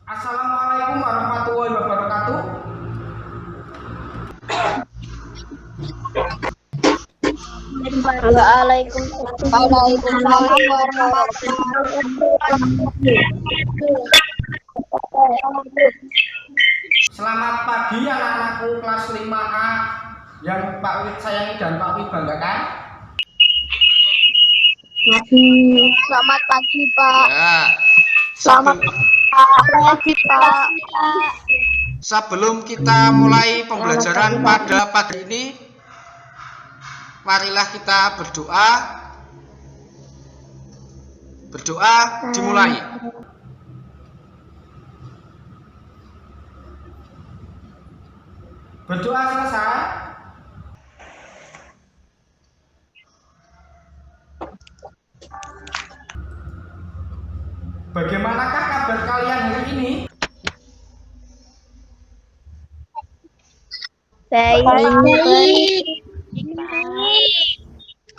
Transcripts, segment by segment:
Assalamualaikum warahmatullahi wabarakatuh. Waalaikumsalam warahmatullahi wabarakatuh. Selamat pagi anak-anakku kelas 5A yang Pak Wid sayangi dan Pak Wid banggakan. Selamat pagi, Pak. Ya. Selamat pagi, Pak. Sebelum kita mulai pembelajaran pada pagi ini, marilah kita berdoa. Berdoa dimulai. Berdoa selesai. Bagaimanakah kabar kalian hari ini? Baik.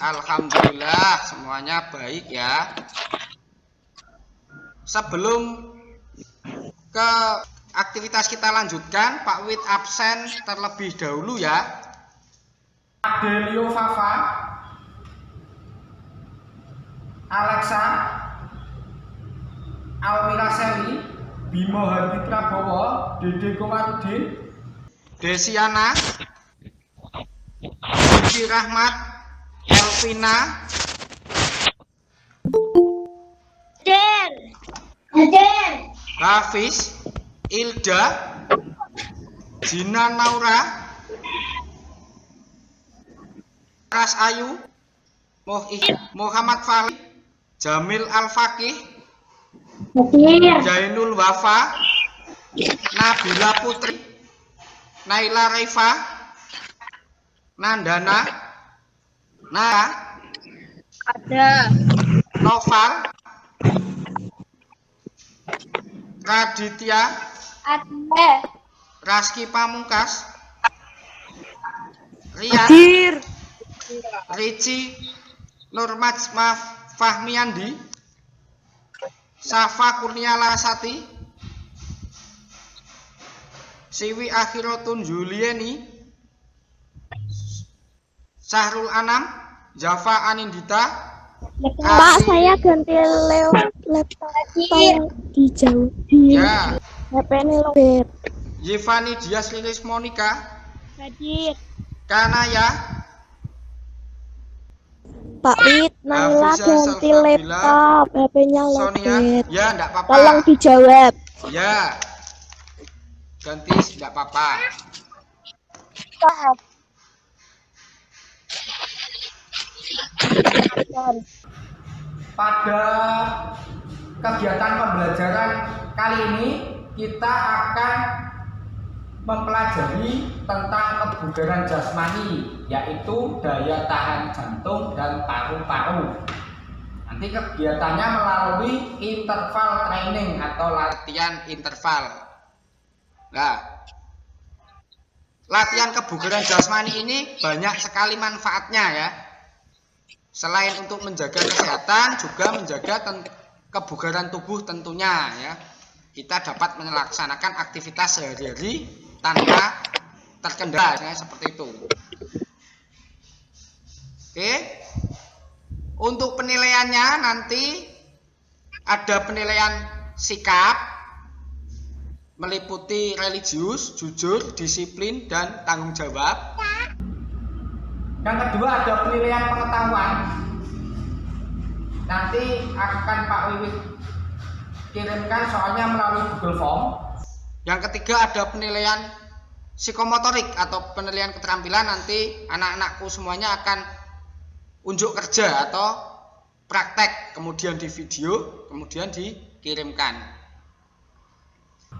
Alhamdulillah semuanya baik ya. Sebelum ke aktivitas kita lanjutkan, Pak Wid absen terlebih dahulu ya. Adelio Fafa, Alexa, Almira Seli, Bimo Hadi Prabowo, Dede Komarudin, Desiana, Budi Rahmat, Elvina, Hafiz, Ilda, Jina Naura, Ras Ayu, Muhammad Fali, Jamil Al-Fakih, Jainul Wafa, Nabila Putri, Naila Raifa, Nandana, Nara, Ada. Noval, Raditya, Ada. Raski Pamungkas, Rian, Rici, Nurmajma Fahmiandi, Safa Kurnia Lasati, Siwi Akhirotun Julieni, Sahrul Anam, Java Anindita, Pak, saya ganti laptop saya dijauh di ya, HP-nya lobet. Yevani Dias Lilis Monica, Hadir. Kanaya, Pak Wid, Naila Hafiza ganti Salsabila, laptop, HP-nya Sonia, lobet. ya enggak apa-apa. Tolong dijawab. Ya, ganti enggak apa-apa. Pada kegiatan pembelajaran kali ini kita akan mempelajari tentang kebugaran jasmani, yaitu daya tahan jantung dan paru-paru. Nanti kegiatannya melalui interval training atau Latihan interval. Nah, latihan kebugaran jasmani ini banyak sekali manfaatnya ya. Selain untuk menjaga kesehatan, juga menjaga kebugaran tubuh tentunya ya. Kita dapat melaksanakan aktivitas sehari-hari tanpa terkendala ya, seperti itu. Oke. Untuk penilaiannya nanti ada penilaian sikap, meliputi religius, jujur, disiplin, dan tanggung jawab. Yang kedua ada penilaian pengetahuan. Nanti akan Pak Wiwit kirimkan soalnya melalui Google Form. Yang ketiga ada penilaian psikomotorik atau penilaian keterampilan. Nanti anak-anakku semuanya akan unjuk kerja atau praktek, kemudian di video, kemudian dikirimkan.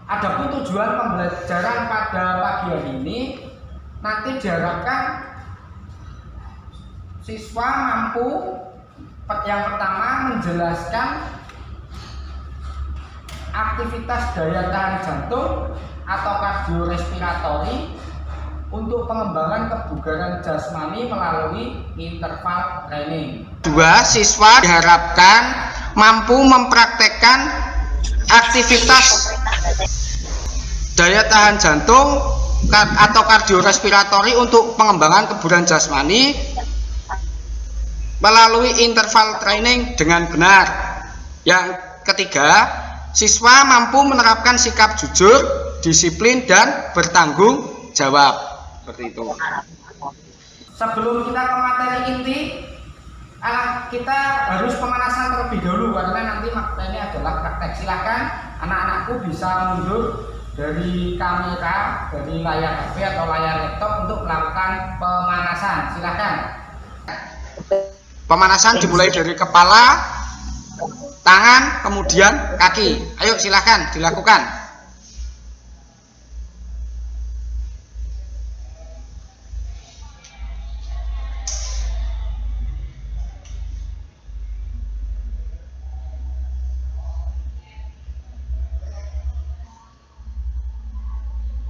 Adapun tujuan pembelajaran pada pagi hari ini nanti diharapkan siswa mampu yang pertama menjelaskan aktivitas daya tahan jantung atau kardiorespiratori untuk pengembangan kebugaran jasmani melalui interval training. Dua, siswa diharapkan mampu mempraktekkan aktivitas Daya tahan jantung atau kardiorespiratori untuk pengembangan kebugaran jasmani melalui interval training dengan benar. Yang ketiga, siswa mampu menerapkan sikap jujur, disiplin, dan bertanggung jawab. Seperti itu. Sebelum kita ke materi inti, kita harus pemanasan terlebih dahulu karena nanti materi adalah praktek. Silakan anak-anakku bisa mundur dari kamera, dari layar HP atau layar laptop untuk melakukan pemanasan. Silakan. Pemanasan dimulai dari kepala, tangan, kemudian kaki. Ayo silakan dilakukan.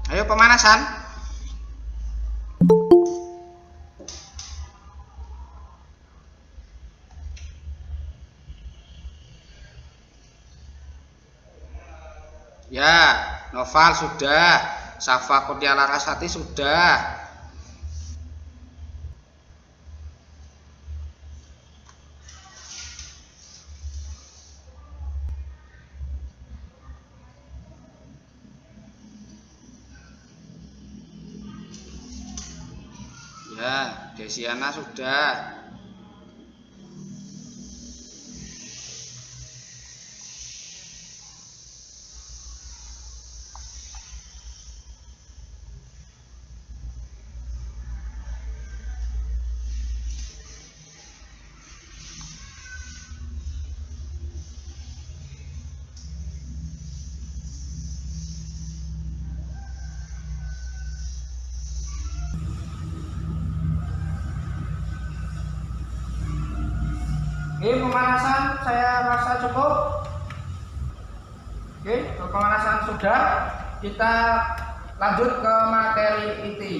Ayo pemanasan. Ya, Noval sudah, Safa Kurnia Larasati sudah. Ya, Desiana sudah. Oke, pemanasan saya rasa cukup. Oke, pemanasan sudah. Kita lanjut ke materi inti.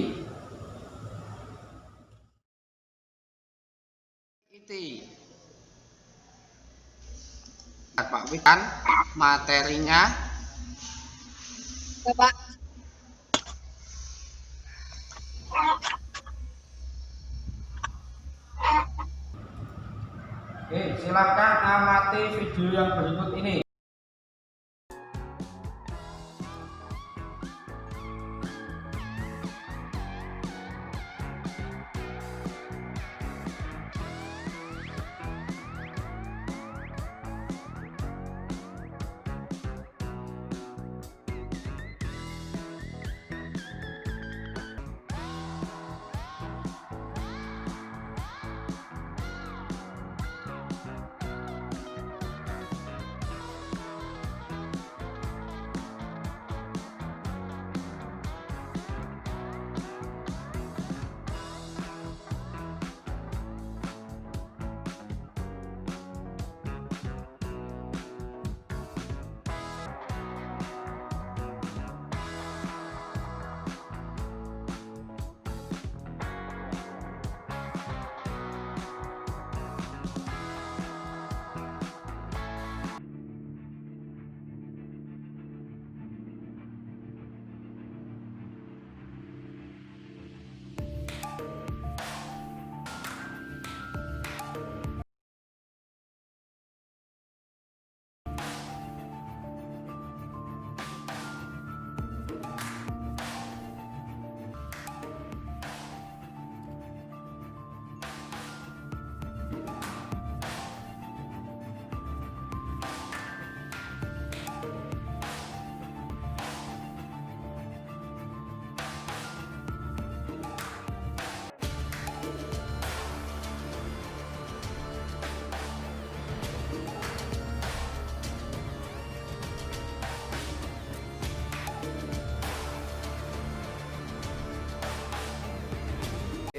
Pak Wikan materinya. Bapak. Oke, silakan amati video yang berikut ini.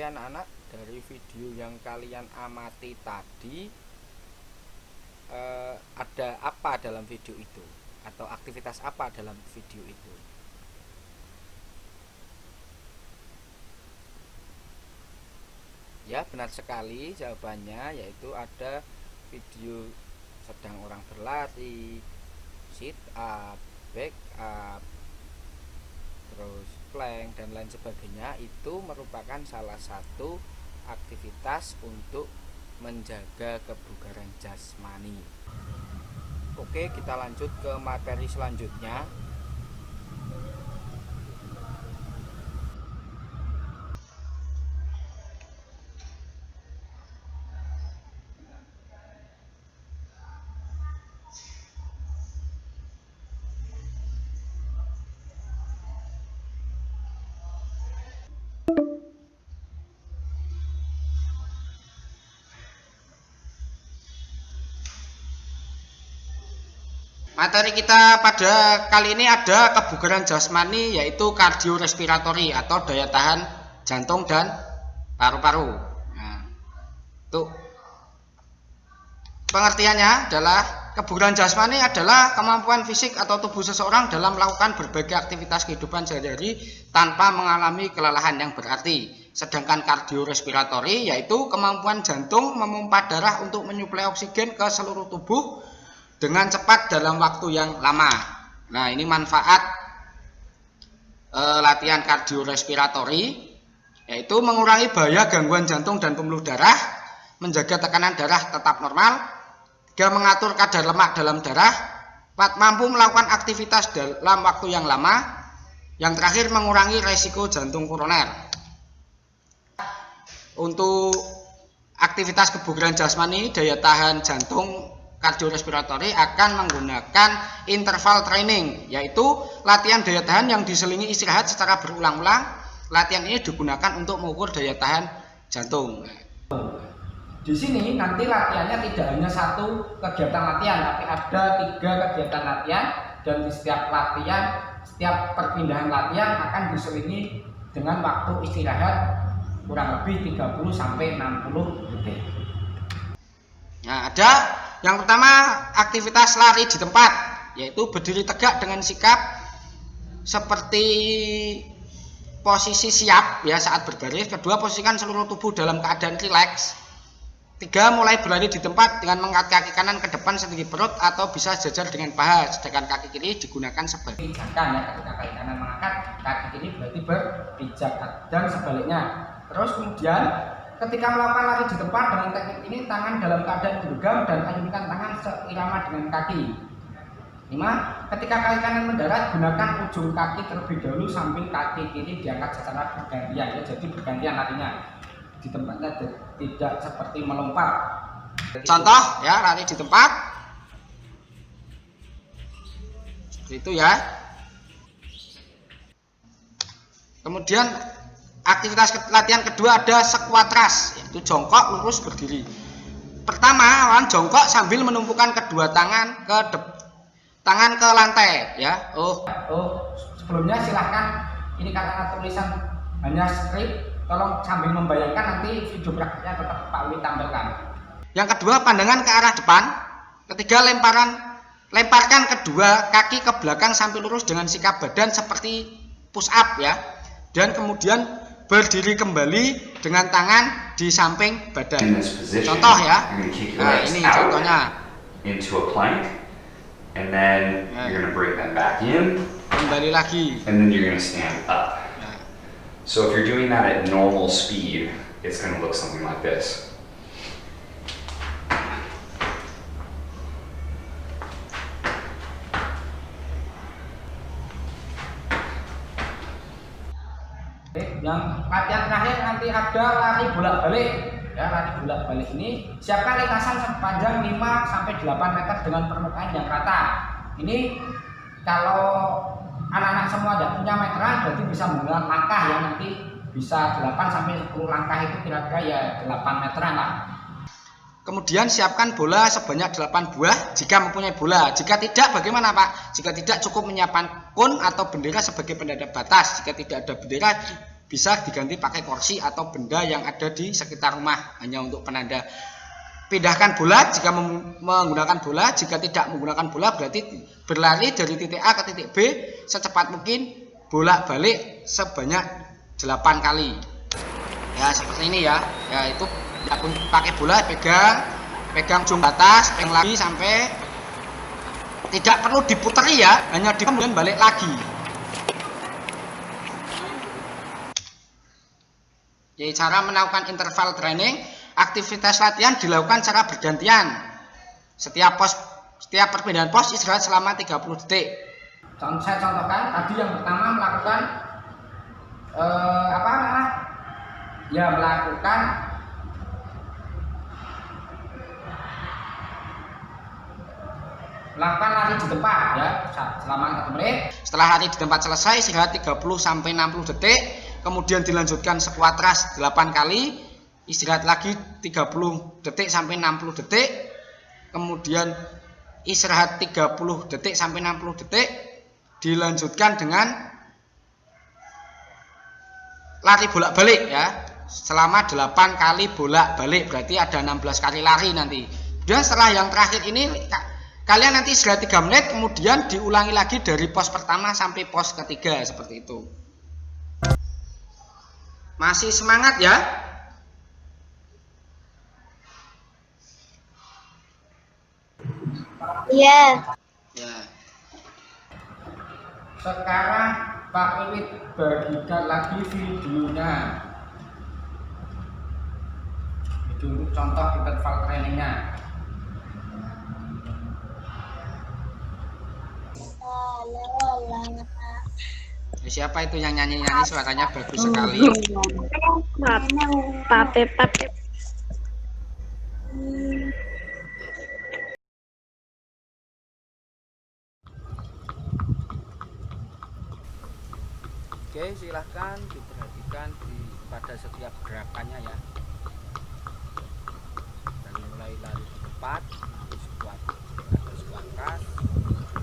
Anak-anak, dari video yang kalian amati tadi, ada apa dalam video itu atau aktivitas apa dalam video itu? Ya, benar sekali jawabannya, yaitu ada video sedang orang berlari, sit up, back up, terus plank dan lain sebagainya, itu merupakan salah satu aktivitas untuk menjaga kebugaran jasmani. Oke, kita lanjut ke materi selanjutnya. Materi kita pada kali ini ada kebugaran jasmani, yaitu kardiorespiratori atau daya tahan jantung dan paru-paru. Nah, itu pengertiannya adalah kebugaran jasmani adalah kemampuan fisik atau tubuh seseorang dalam melakukan berbagai aktivitas kehidupan sehari-hari tanpa mengalami kelelahan yang berarti. Sedangkan kardiorespiratori yaitu kemampuan jantung memompa darah untuk menyuplai oksigen ke seluruh tubuh dengan cepat dalam waktu yang lama. Nah, ini manfaat latihan kardiorespiratori, yaitu mengurangi bahaya gangguan jantung dan pembuluh darah, menjaga tekanan darah tetap normal, juga mengatur kadar lemak dalam darah, mampu melakukan aktivitas dalam waktu yang lama, yang terakhir mengurangi resiko jantung koroner. Untuk aktivitas kebugaran jasmani, daya tahan jantung kardiorespiratori akan menggunakan interval training, yaitu latihan daya tahan yang diselingi istirahat secara berulang-ulang. Latihan ini digunakan untuk mengukur daya tahan jantung. Di sini nanti latihannya tidak hanya satu kegiatan latihan, tapi ada 3 kegiatan latihan, dan di setiap latihan, setiap perpindahan latihan akan diselingi dengan waktu istirahat kurang lebih 30-60 detik. Nah, ada yang pertama aktivitas lari di tempat, yaitu berdiri tegak dengan sikap seperti posisi siap ya saat berbaris. Kedua, posisikan seluruh tubuh dalam keadaan rileks. 3, mulai berlari di tempat dengan mengangkat kaki kanan ke depan setinggi perut atau bisa sejajar dengan paha, sedangkan kaki kiri digunakan sebagai pijakan ya, ketika kaki kanan mengangkat, kaki kiri berarti berpijak, dan sebaliknya. Terus kemudian ketika melakukan lari di tempat dengan teknik ini, tangan dalam keadaan bergenggam dan ayunkan tangan seirama dengan kaki. 5. Ketika kaki kanan mendarat, gunakan ujung kaki terlebih dahulu sambil kaki kiri diangkat secara bergantian ya, jadi bergantian larinya di tempatnya, tidak seperti melompat. Contoh ya, lari di tempat seperti itu ya. Kemudian aktivitas latihan kedua ada squat thrust, yaitu jongkok lurus berdiri. Pertama, jongkok sambil menumpukan kedua tangan ke lantai ya. Sebelumnya silahkan, ini karena tulisan hanya skrip, tolong sambil membayangkan, nanti video praktiknya tetap Pak Wi tampilkan. Yang kedua, pandangan ke arah depan. Ketiga, lemparkan kedua kaki ke belakang sambil lurus dengan sikap badan seperti push up ya. Dan kemudian berdiri kembali dengan tangan di samping badan. Contoh ya. Nah, ini contohnya. Into a plank, and then you're going to bring them back in. Kembali lagi. And then you're going to stand up. So if you're doing that at normal speed, it's going to look something like this. Yang latihan terakhir nanti ada lari bolak-balik ya. Lari bolak-balik ini, siapkan lintasan sepanjang 5-8 meter dengan permukaan yang rata. Ini kalau anak-anak semua tidak punya meteran, berarti bisa menggunakan langkah yang nanti bisa 8-10 langkah, itu kira-kira ya 8 meteran lah. Kemudian siapkan bola sebanyak 8 buah jika mempunyai bola. Jika tidak, bagaimana Pak? Jika tidak, cukup menyiapkan kun atau bendera sebagai penanda batas. Jika tidak ada bendera, bisa diganti pakai kursi atau benda yang ada di sekitar rumah hanya untuk penanda. Pindahkan bola jika menggunakan bola. Jika tidak menggunakan bola, berarti berlari dari titik A ke titik B secepat mungkin, bolak-balik sebanyak 8 kali. Ya, seperti ini ya. Ya, itu pakai bola, pegang ujung batas, pegang lagi sampai Tidak perlu diputeri ya, hanya kemudian balik lagi. Jadi cara melakukan interval training, aktivitas latihan dilakukan secara bergantian. Setiap perpindahan pos istirahat selama 30 detik. Saya contohkan tadi yang pertama melakukan melakukan lari di tempat ya selama 1 menit. Setelah lari di tempat selesai, istirahat 30 sampai 60 detik, kemudian dilanjutkan squat thrust 8 kali, istirahat lagi 30 detik sampai 60 detik, kemudian istirahat 30 detik sampai 60 detik, dilanjutkan dengan lari bolak-balik ya, selama 8 kali bolak-balik, berarti ada 16 kali lari nanti. Dan setelah yang terakhir ini kalian nanti istirahat 3 menit, kemudian diulangi lagi dari pos pertama sampai pos ketiga seperti itu. Masih semangat ya? Iya. Ya. Sekarang Pak Wiwit bagikan lagi videonya. Itu untuk contoh interval trainingnya. Siapa itu yang nyanyi-nyanyi, suaranya bagus sekali. Pape. Oke, silahkan diperhatikan pada setiap gerakannya ya. Dari mulai lari di tempat, squat thrust,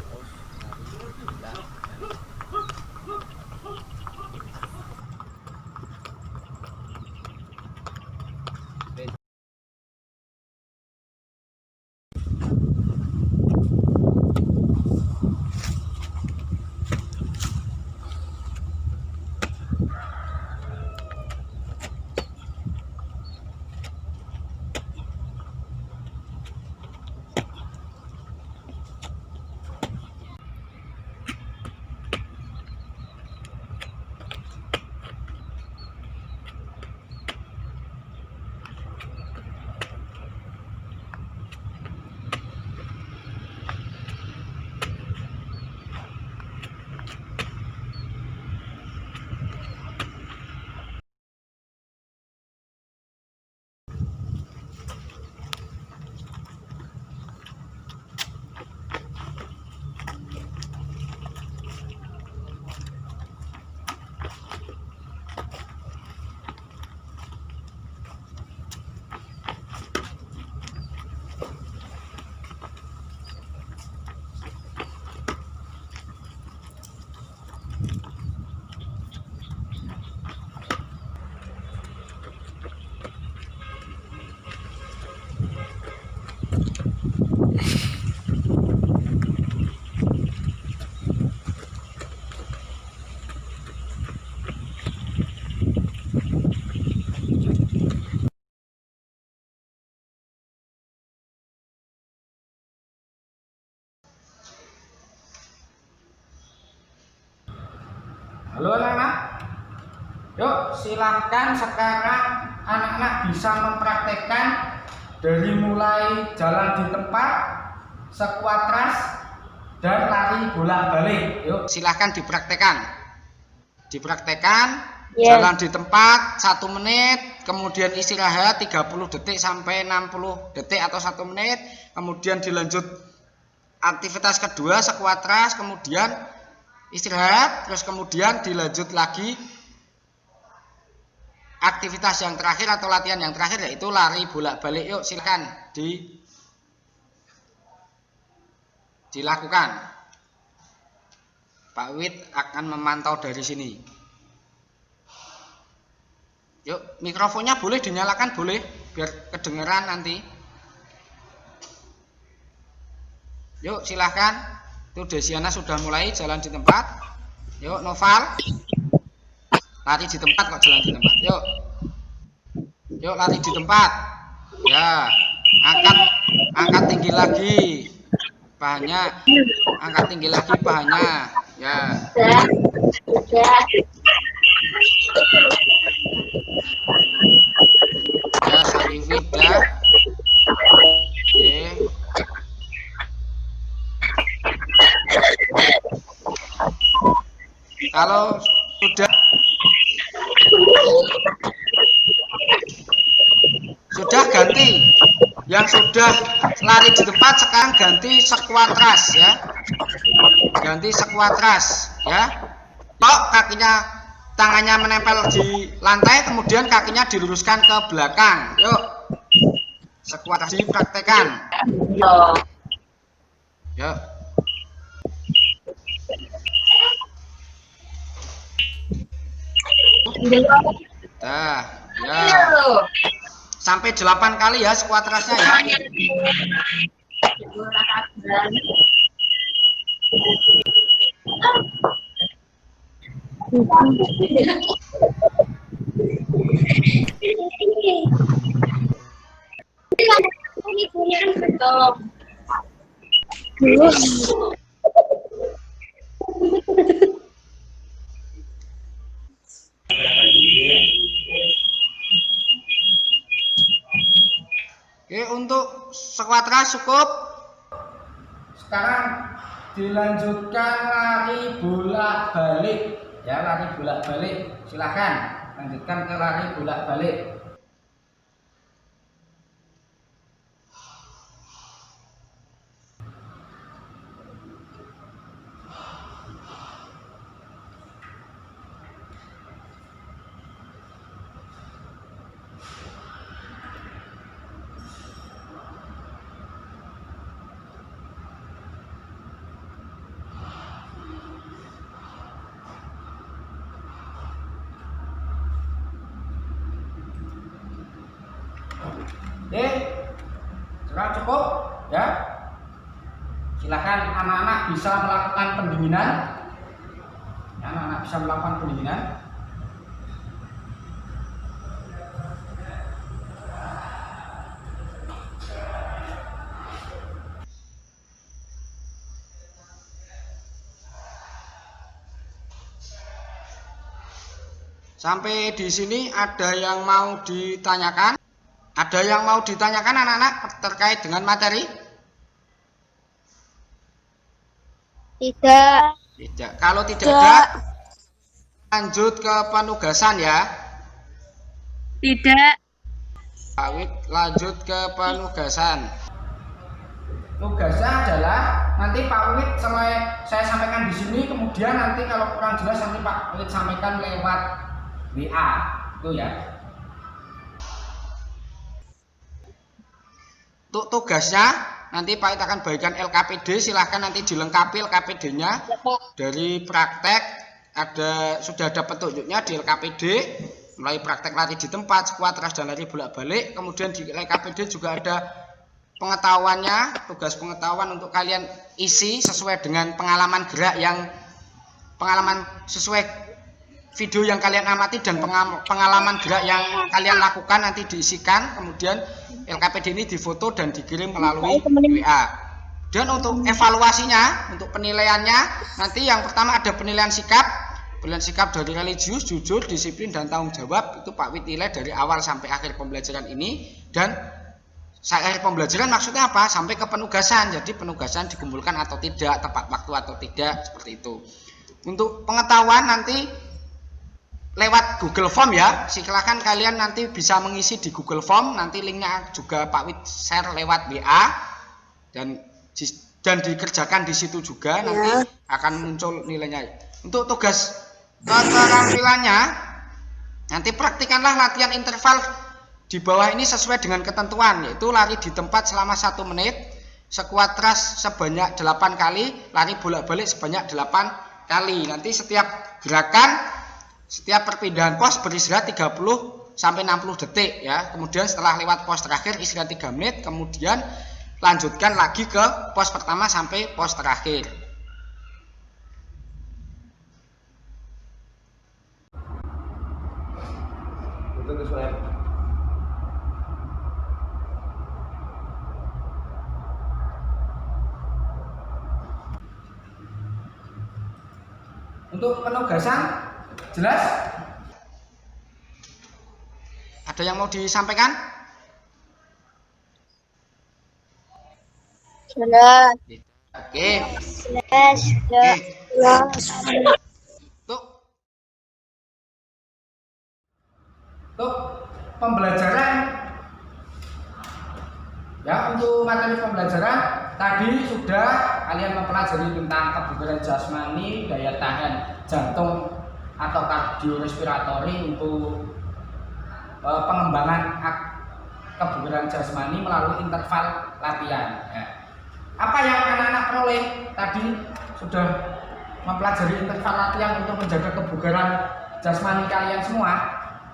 terus lari bola. Halo anak-anak, yuk silahkan sekarang anak-anak bisa mempraktekkan dari mulai jalan di tempat, squat thrust, dan lari bolak-balik. Yuk Silahkan dipraktekkan. Yes. Jalan di tempat 1 menit, kemudian istirahat 30 detik sampai 60 detik atau 1 menit, kemudian dilanjut aktivitas kedua squat thrust, kemudian istirahat, terus kemudian dilanjut lagi aktivitas yang terakhir atau latihan yang terakhir, yaitu lari bolak-balik. Yuk silakan dilakukan. Pak Wid akan memantau dari sini. Yuk, mikrofonnya boleh dinyalakan, boleh, biar kedengeran nanti. Yuk silahkan. Itu Desiana sudah mulai jalan di tempat. Yuk Noval, lari di tempat kok, jalan di tempat. Yuk lari di tempat. Ya, angkat tinggi lagi. Pahanya. Angkat tinggi lagi pahanya. Ya. Ya, Sarifit ya. Oke. Kalau sudah ganti. Yang sudah lari di tempat sekarang ganti sekuatras ya. Ganti sekuatras ya. Tok kakinya, tangannya menempel di lantai, kemudian kakinya diluruskan ke belakang. Yuk. Sekuatras dipraktekan. Yuk. Dah, ya. Sampai 8 kali ya sekuatrasnya ya. Oke, untuk sekuatras cukup. Sekarang dilanjutkan lari bolak-balik ya, lari bolak-balik. Silahkan lanjutkan ke lari bolak-balik. Oke, sekarang cukup ya. Silahkan anak-anak bisa melakukan pendinginan. Ya, anak-anak bisa melakukan pendinginan. Sampai di sini ada yang mau ditanyakan? Ada yang mau ditanyakan anak-anak terkait dengan materi? Tidak. Tidak. Kalau tidak ada, lanjut ke penugasan ya. Tidak. Pak Wid, lanjut ke penugasan. Tugasnya adalah nanti Pak Wid saya sampaikan di sini, kemudian nanti kalau kurang jelas nanti Pak Wid sampaikan lewat WA, itu ya. Untuk tugasnya nanti Pak Wid akan bagikan LKPD, silahkan nanti dilengkapi LKPD-nya dari praktek. Sudah ada petunjuknya di LKPD, mulai praktek lari di tempat, sekuatras dan lari bolak-balik. Kemudian di LKPD juga ada pengetahuannya, tugas pengetahuan untuk kalian isi sesuai dengan pengalaman gerak pengalaman sesuai video yang kalian amati dan pengalaman gerak yang kalian lakukan nanti diisikan. Kemudian LKPD ini difoto dan dikirim melalui WA. Dan untuk evaluasinya, untuk penilaiannya, nanti yang pertama ada penilaian sikap dari religius, jujur, disiplin, dan tanggung jawab. Itu Pak Wid nilai dari awal sampai akhir pembelajaran ini. Dan akhir pembelajaran maksudnya apa? Sampai ke penugasan. Jadi penugasan dikumpulkan atau tidak, tepat waktu atau tidak, seperti itu. Untuk pengetahuan nanti lewat Google Form ya, silakan kalian nanti bisa mengisi di Google Form, nanti linknya juga Pak Wid share lewat WA dan dikerjakan di situ juga, nanti akan muncul nilainya. Untuk tugas keterampilannya, nanti praktikanlah latihan interval di bawah ini sesuai dengan ketentuan, yaitu lari di tempat selama 1 menit, sekuatras sebanyak 8 kali, lari bolak-balik sebanyak 8 kali. Nanti setiap gerakan, setiap perpindahan pos beristirahat 30 sampai 60 detik ya. Kemudian setelah lewat pos terakhir istirahat 3 menit, kemudian lanjutkan lagi ke pos pertama sampai pos terakhir. Untuk penugasan jelas? Ada yang mau disampaikan? Jelas. Oke. Jelas. Oke. Tuh. Untuk pembelajaran ya, untuk materi pembelajaran tadi sudah kalian mempelajari tentang kebugaran jasmani, daya tahan jantung atau kardiorespiratori untuk pengembangan kebugaran jasmani melalui interval latihan. Ya. Apa yang anak-anak peroleh tadi sudah mempelajari interval latihan untuk menjaga kebugaran jasmani kalian semua.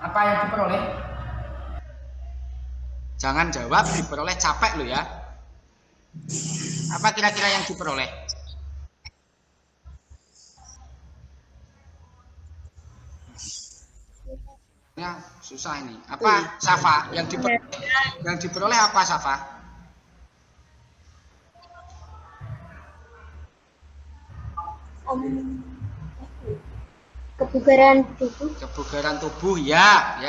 Apa yang diperoleh? Jangan jawab diperoleh, capek lo ya. Apa kira-kira yang diperoleh? Ya, susah ini. Apa Safa yang diperoleh apa Safa? Kebugaran tubuh. Kebugaran tubuh ya.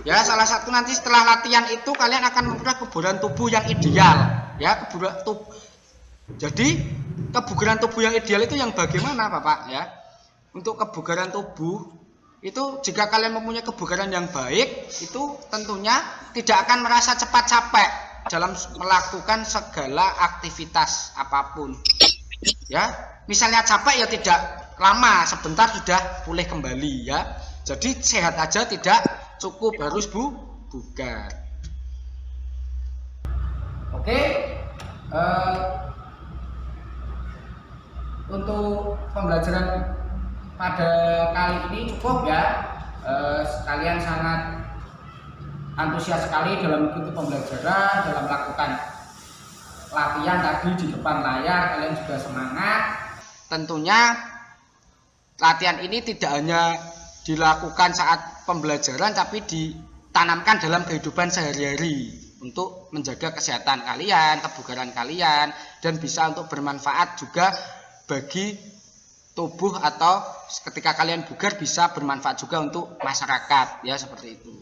Salah satu nanti setelah latihan itu kalian akan memperoleh kebugaran tubuh yang ideal, ya. Kebugaran tubuh. Jadi kebugaran tubuh yang ideal itu yang bagaimana, Bapak? Ya, untuk kebugaran tubuh itu jika kalian mempunyai kebugaran yang baik, itu tentunya tidak akan merasa cepat capek dalam melakukan segala aktivitas apapun. Ya, misalnya capek ya tidak lama, sebentar sudah pulih kembali ya. Jadi sehat aja tidak cukup, harus bugar. Oke, untuk pembelajaran pada kali ini cukup ya. Kalian sangat antusias sekali dalam mengikuti pembelajaran, dalam melakukan latihan tadi di depan layar. Kalian juga semangat. Tentunya latihan ini tidak hanya dilakukan saat pembelajaran, tapi ditanamkan dalam kehidupan sehari-hari untuk menjaga kesehatan kalian, kebugaran kalian, dan bisa untuk bermanfaat juga bagi tubuh, atau ketika kalian bugar bisa bermanfaat juga untuk masyarakat ya, seperti itu.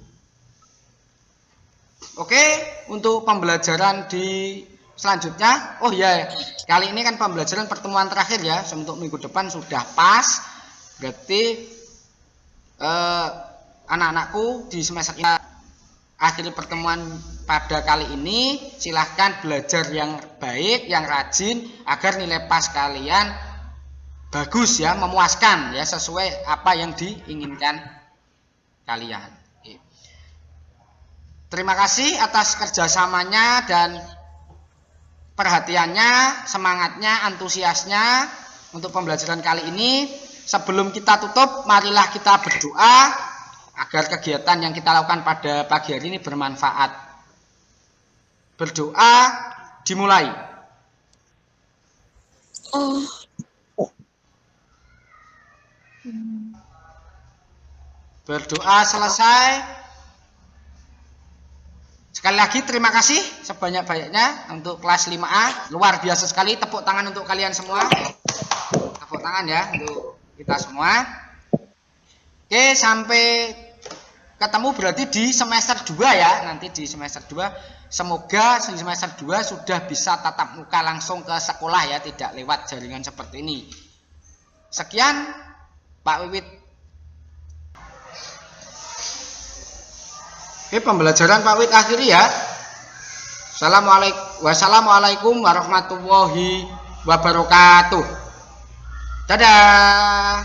Oke, untuk pembelajaran di selanjutnya, oh ya, kali ini kan pembelajaran pertemuan terakhir ya, untuk minggu depan sudah pas. Berarti anak-anakku di semester ini akhir pertemuan pada kali ini, silahkan belajar yang baik, yang rajin, agar nilai pas kalian bagus ya, memuaskan ya, sesuai apa yang diinginkan kalian. Oke. Terima kasih atas kerjasamanya dan perhatiannya, semangatnya, antusiasnya untuk pembelajaran kali ini. Sebelum kita tutup, marilah kita berdoa agar kegiatan yang kita lakukan pada pagi hari ini bermanfaat. Berdoa dimulai. Berdoa selesai. Sekali lagi terima kasih sebanyak-banyaknya untuk kelas 5A. Luar biasa sekali, tepuk tangan untuk kalian semua. Tepuk tangan ya untuk kita semua. Oke, sampai ketemu berarti di semester 2 ya. Nanti di semester 2, semoga di semester 2 sudah bisa tatap muka langsung ke sekolah ya, tidak lewat jaringan seperti ini. Sekian Pak Wiwit. Oke, pembelajaran Pak Wiwit akhiri ya. Wassalamualaikum warahmatullahi wabarakatuh. Dadah.